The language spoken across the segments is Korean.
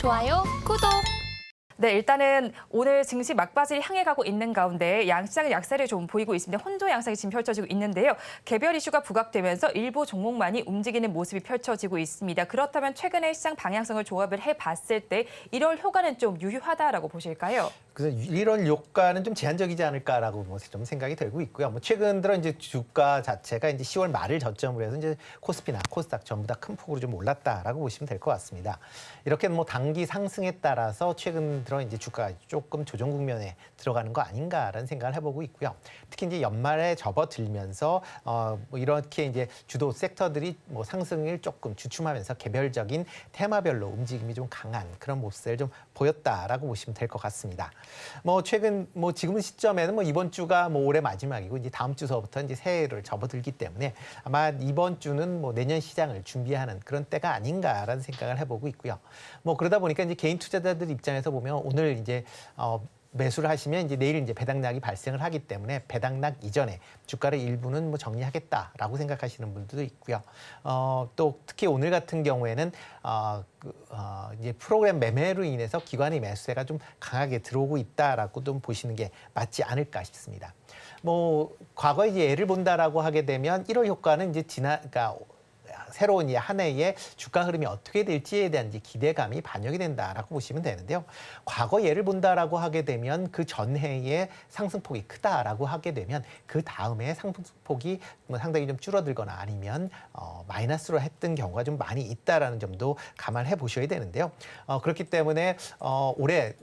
좋아요, 구독. 네, 일단은 오늘 증시 막바지를 향해 가고 있는 가운데 양시장의 약세를 좀 보이고 있습니다. 혼조 양상이 지금 펼쳐지고 있는데요. 개별 이슈가 부각되면서 일부 종목만이 움직이는 모습이 펼쳐지고 있습니다. 그렇다면 최근의 시장 방향성을 조합을 해봤을 때 1월 효과는 좀 유효하다라고 보실까요? 그래서 1월 효과는 좀 제한적이지 않을까라고 좀 생각이 들고 있고요. 뭐 최근 들어 이제 주가 자체가 이제 10월 말을 저점으로 해서 이제 코스피나 코스닥 전부 다 큰 폭으로 좀 올랐다라고 보시면 될 것 같습니다. 이렇게 뭐 단기 상승에 따라서 최근 들어 이제 주가가 조금 조정 국면에 들어가는 거 아닌가라는 생각을 해보고 있고요. 특히 이제 연말에 접어들면서 뭐 이렇게 이제 주도 섹터들이 뭐 상승을 조금 주춤하면서 개별적인 테마별로 움직임이 좀 강한 그런 모습을 좀 보였다라고 보시면 될 것 같습니다. 뭐 최근 뭐 지금 시점에는 뭐 이번 주가 뭐 올해 마지막이고 이제 다음 주서부터 이제 새해를 접어들기 때문에 아마 이번 주는 뭐 내년 시장을 준비하는 그런 때가 아닌가라는 생각을 해보고 있고요. 뭐 그러다 보니까 이제 개인 투자자들 입장에서 보면 오늘 이제 매수를 하시면 이제 내일 이제 배당락이 발생을 하기 때문에 배당락 이전에 주가를 일부는 뭐 정리하겠다라고 생각하시는 분들도 있고요. 또 특히 오늘 같은 경우에는 이제 프로그램 매매로 인해서 기관의 매수세가 좀 강하게 들어오고 있다라고 좀 보시는 게 맞지 않을까 싶습니다. 뭐 과거에 이제 예를 본다라고 하게 되면 1월 효과는 이제 그러니까 새로운 한 해의 주가 흐름이 어떻게 될지에 대한 이제 기대감이 반영이 된다라고 보시면 되는데요. 과거 예를 본다라고 하게 되면 그 전해의 상승폭이 크다라고 하게 되면 그 다음에 상승폭이 뭐 상당히 좀 줄어들거나 아니면 마이너스로 했던 경우가 좀 많이 있다라는 점도 감안해 보셔야 되는데요. 그렇기 때문에 올해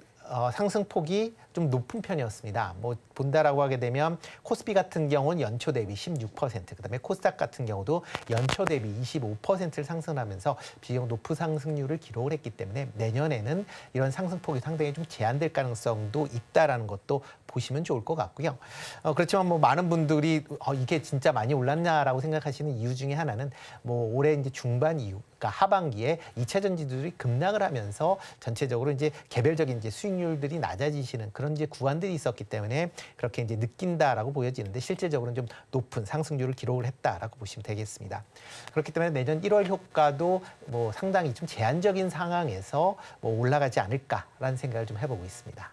상승폭이 좀 높은 편이었습니다. 뭐 본다라고 하게 되면 코스피 같은 경우는 연초 대비 16%, 그다음에 코스닥 같은 경우도 연초 대비 25%를 상승하면서 비교적 높은 상승률을 기록을 했기 때문에 내년에는 이런 상승폭이 상당히 좀 제한될 가능성도 있다라는 것도 보시면 좋을 것 같고요. 그렇지만 뭐 많은 분들이 이게 진짜 많이 올랐냐라고 생각하시는 이유 중에 하나는 뭐 올해 이제 중반 이후, 그러니까 하반기에 2차 전지들이 급락을 하면서 전체적으로 이제 개별적인 이제 수익률들이 낮아지시는 그런 이제 구간들이 있었기 때문에 그렇게 이제 느낀다라고 보여지는데 실질적으로는 좀 높은 상승률을 기록을 했다라고 보시면 되겠습니다. 그렇기 때문에 내년 1월 효과도 뭐 상당히 좀 제한적인 상황에서 뭐 올라가지 않을까라는 생각을 좀 해보고 있습니다.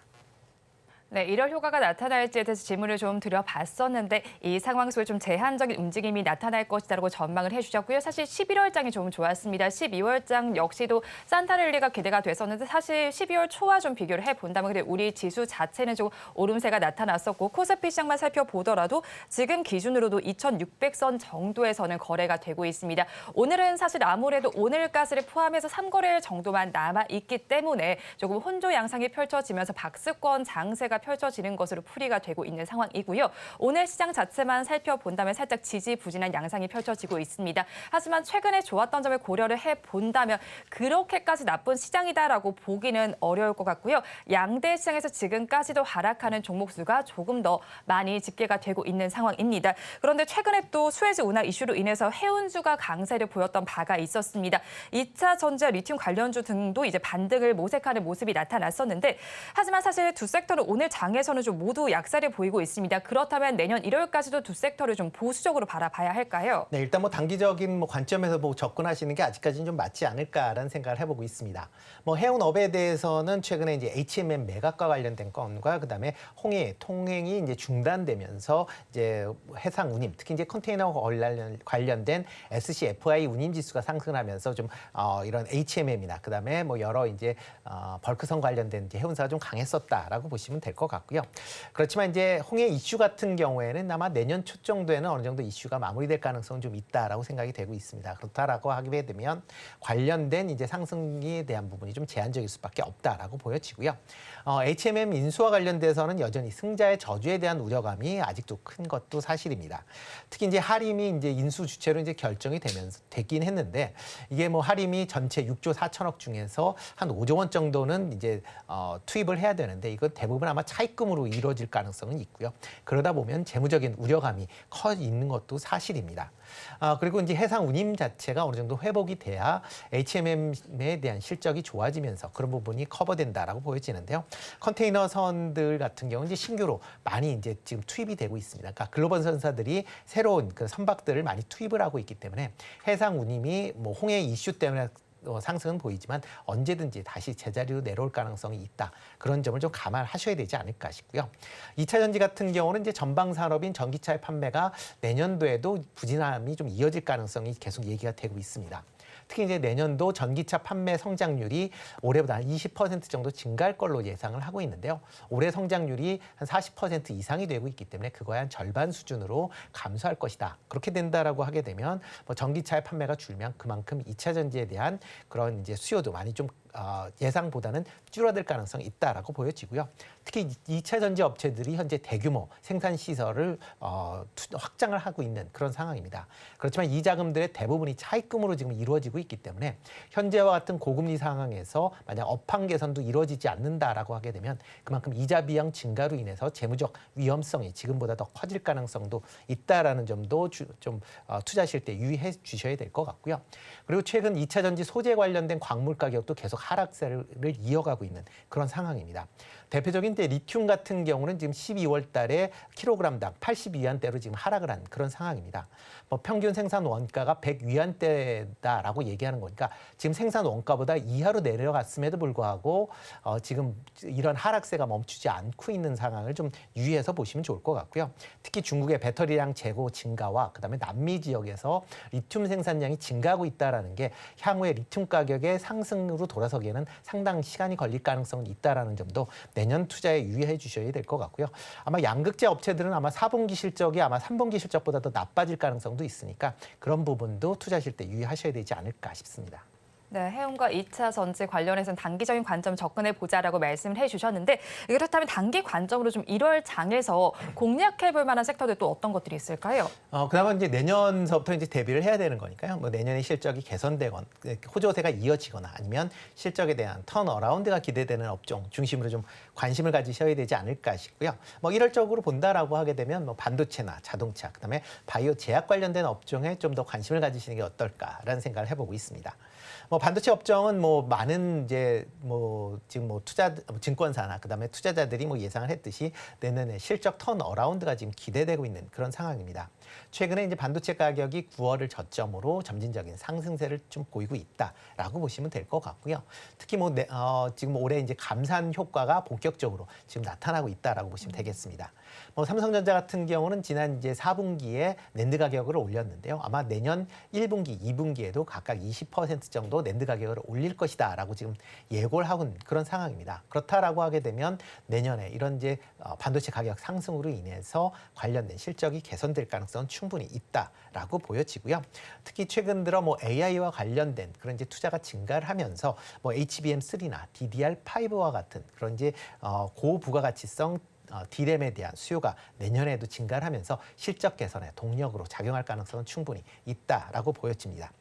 네, 1월 효과가 나타날지에 대해서 질문을 좀 드려봤었는데 이 상황 속에 좀 제한적인 움직임이 나타날 것이다라고 전망을 해주셨고요. 사실 11월장이 좀 좋았습니다. 12월장 역시도 산타랠리가 기대가 됐었는데 사실 12월 초와 좀 비교를 해본다면 우리 지수 자체는 좀 오름세가 나타났었고 코스피 시장만 살펴보더라도 지금 기준으로도 2,600선 정도에서는 거래가 되고 있습니다. 오늘은 사실 아무래도 오늘까지를 포함해서 3거래일 정도만 남아있기 때문에 조금 혼조 양상이 펼쳐지면서 박스권 장세가 펼쳐지는 것으로 풀이가 되고 있는 상황이고요. 오늘 시장 자체만 살펴본다면 살짝 지지부진한 양상이 펼쳐지고 있습니다. 하지만 최근에 좋았던 점을 고려를 해본다면 그렇게까지 나쁜 시장이다라고 보기는 어려울 것 같고요. 양대 시장에서 지금까지도 하락하는 종목 수가 조금 더 많이 집계가 되고 있는 상황입니다. 그런데 최근에 또 수에즈 운하 이슈로 인해서 해운주가 강세를 보였던 바가 있었습니다. 2차 전지와 리튬 관련주 등도 이제 반등을 모색하는 모습이 나타났었는데 하지만 사실 두 섹터는 오늘 장에서는 좀 모두 약세를 보이고 있습니다. 그렇다면 내년 1월까지도 두 섹터를 좀 보수적으로 바라봐야 할까요? 네, 일단 뭐 단기적인 뭐 관점에서 뭐 접근하시는 게 아직까지는 좀 맞지 않을까라는 생각을 해보고 있습니다. 뭐 해운업에 대해서는 최근에 이제 HMM 매각과 관련된 건과 그다음에 홍해 통행이 이제 중단되면서 이제 해상 운임, 특히 이제 컨테이너 관련된 SCFI 운임 지수가 상승하면서 좀 이런 HMM이나 그다음에 뭐 여러 이제 벌크선 관련된 이제 해운사가 좀 강했었다라고 보시면 될 것 같고요. 그렇지만 이제 홍해 이슈 같은 경우에는 아마 내년 초 정도에는 어느 정도 이슈가 마무리될 가능성은 좀 있다라고 생각이 되고 있습니다. 그렇다라고 하게 되면 관련된 이제 상승에 대한 부분이 좀 제한적일 수밖에 없다라고 보여지고요. HMM 인수와 관련돼서는 여전히 승자의 저주에 대한 우려감이 아직도 큰 것도 사실입니다. 특히 이제 하림이 이제 인수 주체로 이제 결정이 되긴 했는데 이게 뭐 하림이 전체 6조 4천억 중에서 한 5조 원 정도는 이제 투입을 해야 되는데 이건 대부분 아마 차입금으로 이루어질 가능성은 있고요. 그러다 보면 재무적인 우려감이 커 있는 것도 사실입니다. 그리고 이제 해상 운임 자체가 어느 정도 회복이 돼야 HMM에 대한 실적이 좋아지면서 그런 부분이 커버된다라고 보여지는데요. 컨테이너 선들 같은 경우는 이제 신규로 많이 이제 지금 투입이 되고 있습니다. 그러니까 글로벌 선사들이 새로운 그 선박들을 많이 투입을 하고 있기 때문에 해상 운임이 뭐 홍해 이슈 때문에 상승은 보이지만 언제든지 다시 제자리로 내려올 가능성이 있다. 그런 점을 좀 감안하셔야 되지 않을까 싶고요. 2차 전지 같은 경우는 이제 전방 산업인 전기차의 판매가 내년도에도 부진함이 좀 이어질 가능성이 계속 얘기가 되고 있습니다. 특히 이제 내년도 전기차 판매 성장률이 올해보다 한 20% 정도 증가할 걸로 예상을 하고 있는데요. 올해 성장률이 한 40% 이상이 되고 있기 때문에 그거의 한 절반 수준으로 감소할 것이다. 그렇게 된다라고 하게 되면 뭐 전기차의 판매가 줄면 그만큼 2차 전지에 대한 그런 이제 수요도 많이 좀 예상보다는 줄어들 가능성이 있다라고 보여지고요. 특히 2차 전지 업체들이 현재 대규모 생산 시설을 확장을 하고 있는 그런 상황입니다. 그렇지만 이 자금들의 대부분이 차입금으로 지금 이루어지고 있기 때문에 현재와 같은 고금리 상황에서 만약 업황 개선도 이루어지지 않는다라고 하게 되면 그만큼 이자 비용 증가로 인해서 재무적 위험성이 지금보다 더 커질 가능성도 있다라는 점도 좀 투자하실 때 유의해 주셔야 될 것 같고요. 그리고 최근 2차 전지 소재 관련된 광물 가격도 계속 하락세를 이어가고 있는 그런 상황입니다. 대표적인 이제 리튬 같은 경우는 지금 12월 달에 킬로그램당 82위안대로 지금 하락을 한 그런 상황입니다. 뭐 평균 생산 원가가 100위안대다라고 얘기하는 거니까 지금 생산 원가보다 이하로 내려갔음에도 불구하고 지금 이런 하락세가 멈추지 않고 있는 상황을 좀 유의해서 보시면 좋을 것 같고요. 특히 중국의 배터리량 재고 증가와 그다음에 남미 지역에서 리튬 생산량이 증가하고 있다라는 게 향후에 리튬 가격의 상승으로 돌아서기에는 상당 시간이 걸릴 가능성이 있다라는 점도 내년 투자에 유의해 주셔야 될 것 같고요. 아마 양극재 업체들은 아마 4분기 실적이 아마 3분기 실적보다 더 나빠질 가능성도 있으니까 그런 부분도 투자하실 때 유의하셔야 되지 않을까 싶습니다. 네, 해운과 2차 전지 관련해서는 단기적인 관점 접근해 보자라고 말씀을 해주셨는데 그렇다면 단기 관점으로 좀 1월 장에서 공략해 볼 만한 섹터들 또 어떤 것들이 있을까요? 그나마 이제 내년서부터 이제 대비를 해야 되는 거니까요. 뭐 내년에 실적이 개선되거나 호조세가 이어지거나 아니면 실적에 대한 턴어라운드가 기대되는 업종 중심으로 좀 관심을 가지셔야 되지 않을까 싶고요. 뭐 일월적으로 본다라고 하게 되면 뭐 반도체나 자동차, 그다음에 바이오 제약 관련된 업종에 좀 더 관심을 가지시는 게 어떨까라는 생각을 해보고 있습니다. 뭐 반도체 업종은 뭐 많은 이제 뭐 지금 뭐 증권사나 그다음에 투자자들이 뭐 예상을 했듯이 내년에 실적 턴어라운드가 지금 기대되고 있는 그런 상황입니다. 최근에 이제 반도체 가격이 9월을 저점으로 점진적인 상승세를 좀 보이고 있다라고 보시면 될 것 같고요. 특히 뭐 지금 올해 이제 감산 효과가 본격적으로 지금 나타나고 있다라고 보시면 되겠습니다. 뭐 삼성전자 같은 경우는 지난 이제 4분기에 낸드 가격을 올렸는데요. 아마 내년 1분기, 2분기에도 각각 20% 정도 낸드 가격을 올릴 것이다라고 지금 예고를 하고 있는 그런 상황입니다. 그렇다라고 하게 되면 내년에 이런 이제 반도체 가격 상승으로 인해서 관련된 실적이 개선될 가능성은 충분히 있다라고 보여지고요. 특히 최근 들어 뭐 AI와 관련된 그런 이제 투자가 증가를 하면서 뭐 HBM3나 DDR5와 같은 그런 이제 고부가가치성 D램에 대한 수요가 내년에도 증가를 하면서 실적 개선의 동력으로 작용할 가능성은 충분히 있다라고 보여집니다.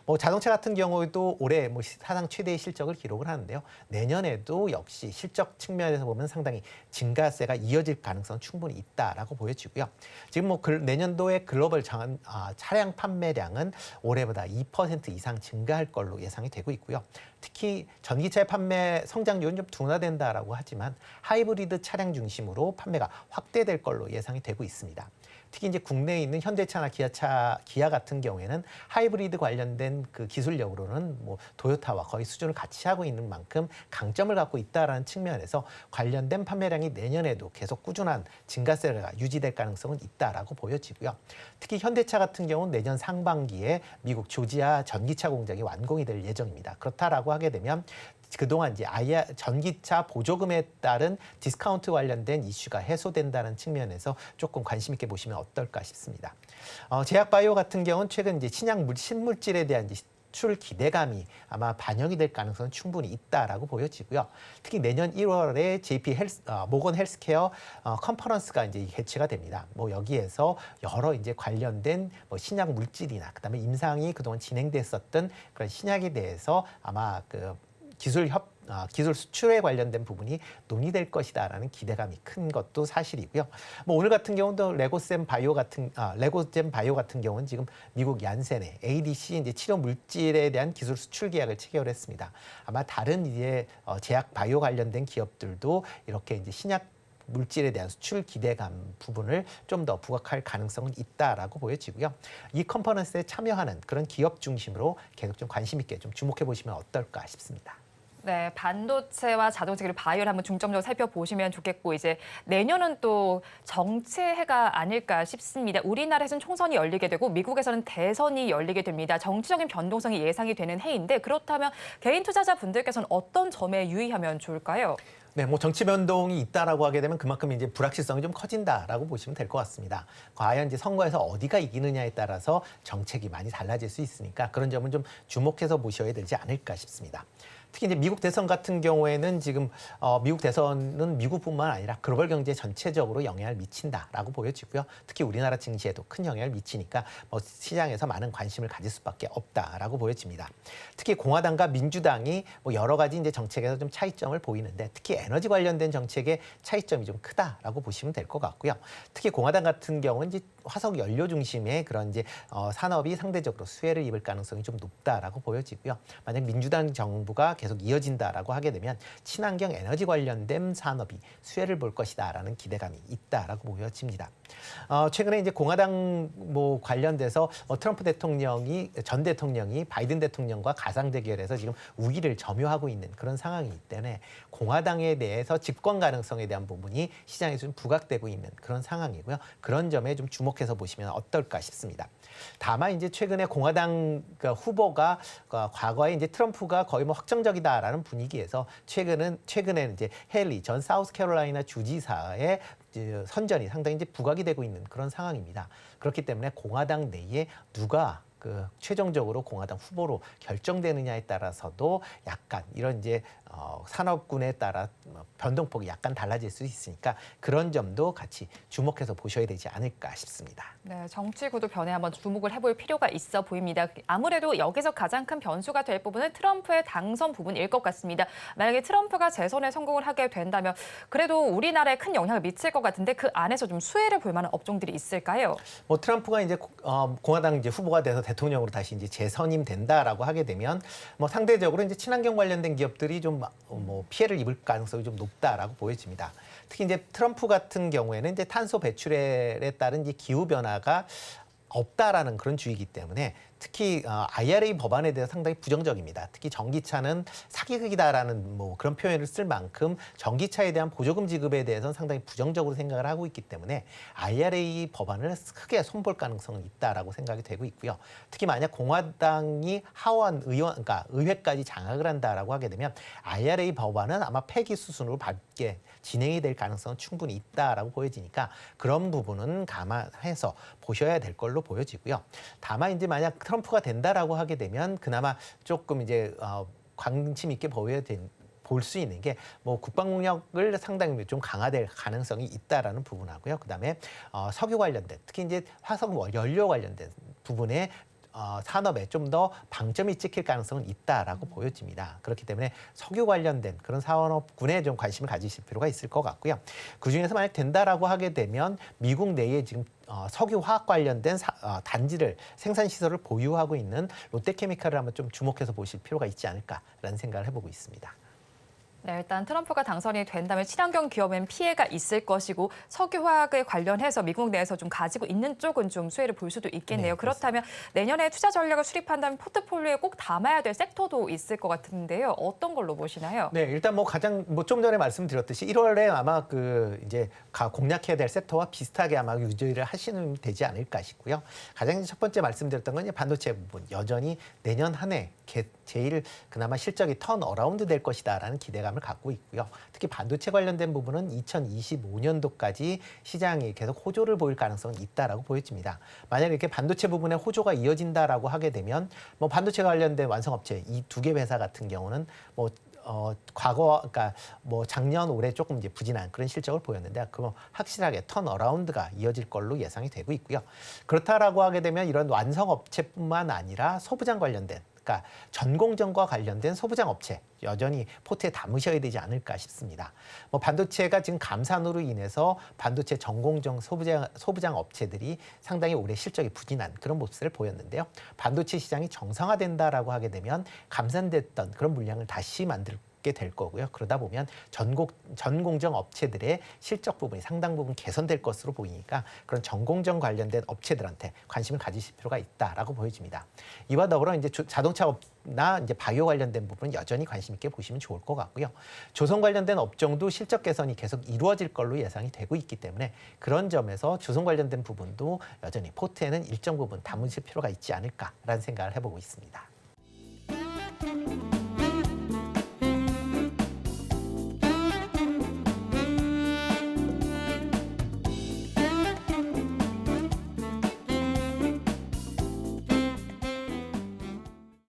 뭐 자동차 같은 경우에도 올해 뭐 사상 최대의 실적을 기록을 하는데요. 내년에도 역시 실적 측면에서 보면 상당히 증가세가 이어질 가능성은 충분히 있다라고 보여지고요. 지금 뭐 내년도의 글로벌 차량 판매량은 올해보다 2% 이상 증가할 걸로 예상이 되고 있고요. 특히 전기차의 판매 성장률은 좀 둔화된다라고 하지만 하이브리드 차량 중심으로 판매가 확대될 걸로 예상이 되고 있습니다. 특히 이제 국내에 있는 현대차나 기아 같은 경우에는 하이브리드 관련된 그 기술력으로는 뭐 도요타와 거의 수준을 같이 하고 있는 만큼 강점을 갖고 있다라는 측면에서 관련된 판매량이 내년에도 계속 꾸준한 증가세가 유지될 가능성은 있다라고 보여지고요. 특히 현대차 같은 경우는 내년 상반기에 미국 조지아 전기차 공장이 완공이 될 예정입니다. 그렇다라고 하게 되면 그동안 이제 전기차 보조금에 따른 디스카운트 관련된 이슈가 해소된다는 측면에서 조금 관심 있게 보시면 어떨까 싶습니다. 제약바이오 같은 경우는 최근 이제 신물질에 대한 이제 수출 기대감이 아마 반영이 될 가능성은 충분히 있다라고 보여지고요. 특히 내년 1월에 모건 헬스케어 컨퍼런스가 이제 개최가 됩니다. 뭐 여기에서 여러 이제 관련된 뭐 신약 물질이나 그다음에 임상이 그동안 진행됐었던 그런 신약에 대해서 아마 그 기술 수출에 관련된 부분이 논의될 것이다라는 기대감이 큰 것도 사실이고요. 뭐 오늘 같은 경우도 레고젠 바이오 같은 경우는 지금 미국 얀센의 ADC 이제 치료 물질에 대한 기술 수출 계약을 체결을 했습니다. 아마 다른 이제 제약 바이오 관련된 기업들도 이렇게 이제 신약 물질에 대한 수출 기대감 부분을 좀 더 부각할 가능성은 있다라고 보여지고요. 이 컨퍼런스에 참여하는 그런 기업 중심으로 계속 좀 관심 있게 좀 주목해 보시면 어떨까 싶습니다. 네, 반도체와 자동차 그리고 바이오를 한번 중점적으로 살펴보시면 좋겠고 이제 내년은 또 정치해가 아닐까 싶습니다. 우리나라에서는 총선이 열리게 되고 미국에서는 대선이 열리게 됩니다. 정치적인 변동성이 예상이 되는 해인데 그렇다면 개인 투자자분들께서는 어떤 점에 유의하면 좋을까요? 네, 뭐 정치 변동이 있다라고 하게 되면 그만큼 이제 불확실성이 좀 커진다라고 보시면 될 것 같습니다. 과연 이제 선거에서 어디가 이기느냐에 따라서 정책이 많이 달라질 수 있으니까 그런 점은 좀 주목해서 보셔야 되지 않을까 싶습니다. 특히 이제 미국 대선 같은 경우에는 지금 미국 대선은 미국뿐만 아니라 글로벌 경제 전체적으로 영향을 미친다라고 보여지고요. 특히 우리나라 증시에도 큰 영향을 미치니까 뭐 시장에서 많은 관심을 가질 수밖에 없다라고 보여집니다. 특히 공화당과 민주당이 뭐 여러 가지 이제 정책에서 좀 차이점을 보이는데 특히 에너지 관련된 정책의 차이점이 좀 크다라고 보시면 될 것 같고요. 특히 공화당 같은 경우는 이제 화석 연료 중심의 그런 이제 산업이 상대적으로 수혜를 입을 가능성이 좀 높다라고 보여지고요. 만약 민주당 정부가 계속 이어진다라고 하게 되면 친환경 에너지 관련된 산업이 수혜를 볼 것이다라는 기대감이 있다라고 보여집니다. 최근에 이제 공화당 뭐 관련돼서 트럼프 대통령이 전 대통령이 바이든 대통령과 가상 대결에서 지금 우위를 점유하고 있는 그런 상황이기 때문에 공화당에 대해서 집권 가능성에 대한 부분이 시장에서 좀 부각되고 있는 그런 상황이고요. 그런 점에 좀 주목해서 보시면 어떨까 싶습니다. 다만 이제 최근에 공화당 후보가 과거에 이제 트럼프가 거의 뭐 확정적이다라는 분위기에서 최근에 이제 헨리 전 사우스캐롤라이나 주지사의 선전이 상당히 이제 부각이 되고 있는 그런 상황입니다. 그렇기 때문에 공화당 내에 누가 최종적으로 공화당 후보로 결정되느냐에 따라서도 약간 이런 이제 산업군에 따라 변동폭이 약간 달라질 수 있으니까 그런 점도 같이 주목해서 보셔야 되지 않을까 싶습니다. 네, 정치 구도 변화에 한번 주목을 해볼 필요가 있어 보입니다. 아무래도 여기서 가장 큰 변수가 될 부분은 트럼프의 당선 부분일 것 같습니다. 만약에 트럼프가 재선에 성공을 하게 된다면 그래도 우리나라에 큰 영향을 미칠 것 같은데 그 안에서 좀 수혜를 볼 만한 업종들이 있을까요? 뭐 트럼프가 이제 공화당 이제 후보가 돼서 대통령으로 다시 이제 재선임 된다라고 하게 되면 뭐 상대적으로 이제 친환경 관련된 기업들이 좀 뭐 피해를 입을 가능성이 좀 높다라고 보여집니다. 특히 이제 트럼프 같은 경우에는 이제 탄소 배출에 따른 이제 기후 변화가 없다라는 그런 주의이기 때문에 특히 IRA 법안에 대해서 상당히 부정적입니다. 특히 전기차는 사기극이다라는 뭐 그런 표현을 쓸 만큼 전기차에 대한 보조금 지급에 대해서는 상당히 부정적으로 생각을 하고 있기 때문에 IRA 법안을 크게 손볼 가능성은 있다라고 생각이 되고 있고요. 특히 만약 공화당이 하원 의원, 그러니까 의회까지 장악을 한다라고 하게 되면 IRA 법안은 아마 폐기 수순으로 밟게 진행이 될 가능성은 충분히 있다라고 보여지니까 그런 부분은 감안해서 보셔야 될 걸로 보여지고요. 다만 이제 만약 트럼프가 된다라고 하게 되면 그나마 조금 이제 관심 있게 볼 수 있는 게 뭐 국방력을 상당히 좀 강화될 가능성이 있다라는 부분하고요. 그다음에 석유 관련된 특히 이제 화석 연료 관련된 부분에 산업에 좀 더 방점이 찍힐 가능성은 있다라고 보여집니다. 그렇기 때문에 석유 관련된 그런 산업군에 좀 관심을 가지실 필요가 있을 것 같고요. 그중에서 만약 된다라고 하게 되면 미국 내에 지금 석유 화학 관련된 단지를 생산 시설을 보유하고 있는 롯데케미칼을 한번 좀 주목해서 보실 필요가 있지 않을까라는 생각을 해보고 있습니다. 네, 일단 트럼프가 당선이 된다면 친환경 기업엔 피해가 있을 것이고 석유화학에 관련해서 미국 내에서 좀 가지고 있는 쪽은 좀 수혜를 볼 수도 있겠네요. 네, 그렇다면 내년에 투자 전략을 수립한다면 포트폴리오에 꼭 담아야 될 섹터도 있을 것 같은데요. 어떤 걸로 보시나요? 네, 일단 뭐 가장 좀 전에 말씀드렸듯이 1월에 아마 이제 공략해야 될 섹터와 비슷하게 아마 유지를 하시면 되지 않을까 싶고요. 가장 첫 번째 말씀드렸던 건 이제 반도체 부분 여전히 내년 한 해 제일 그나마 실적이 턴 어라운드 될 것이다라는 기대감을 갖고 있고요. 특히 반도체 관련된 부분은 2025년도까지 시장이 계속 호조를 보일 가능성이 있다라고 보여집니다. 만약 이렇게 반도체 부분에 호조가 이어진다라고 하게 되면 뭐 반도체 관련된 완성업체 이 두 개 회사 같은 경우는 뭐 그러니까 뭐 작년 올해 조금 이제 부진한 그런 실적을 보였는데 그거 확실하게 턴 어라운드가 이어질 걸로 예상이 되고 있고요. 그렇다라고 하게 되면 이런 완성업체뿐만 아니라 소부장 관련된 그러니까 전공정과 관련된 소부장 업체 여전히 포트에 담으셔야 되지 않을까 싶습니다. 뭐 반도체가 지금 감산으로 인해서 반도체 전공정 소부장 업체들이 상당히 올해 실적이 부진한 그런 모습을 보였는데요. 반도체 시장이 정상화된다라고 하게 되면 감산됐던 그런 물량을 다시 만들 없게 될 거고요. 그러다 보면 전공정 업체들의 실적 부분이 상당 부분 개선될 것으로 보이니까 그런 전공정 관련된 업체들한테 관심을 가지실 필요가 있다라고 보여집니다. 이와 더불어 이제 자동차업나 이제 바이오 관련된 부분은 여전히 관심 있게 보시면 좋을 것 같고요. 조선 관련된 업종도 실적 개선이 계속 이루어질 걸로 예상이 되고 있기 때문에 그런 점에서 조선 관련된 부분도 여전히 포트에는 일정 부분 담으실 필요가 있지 않을까라는 생각을 해보고 있습니다.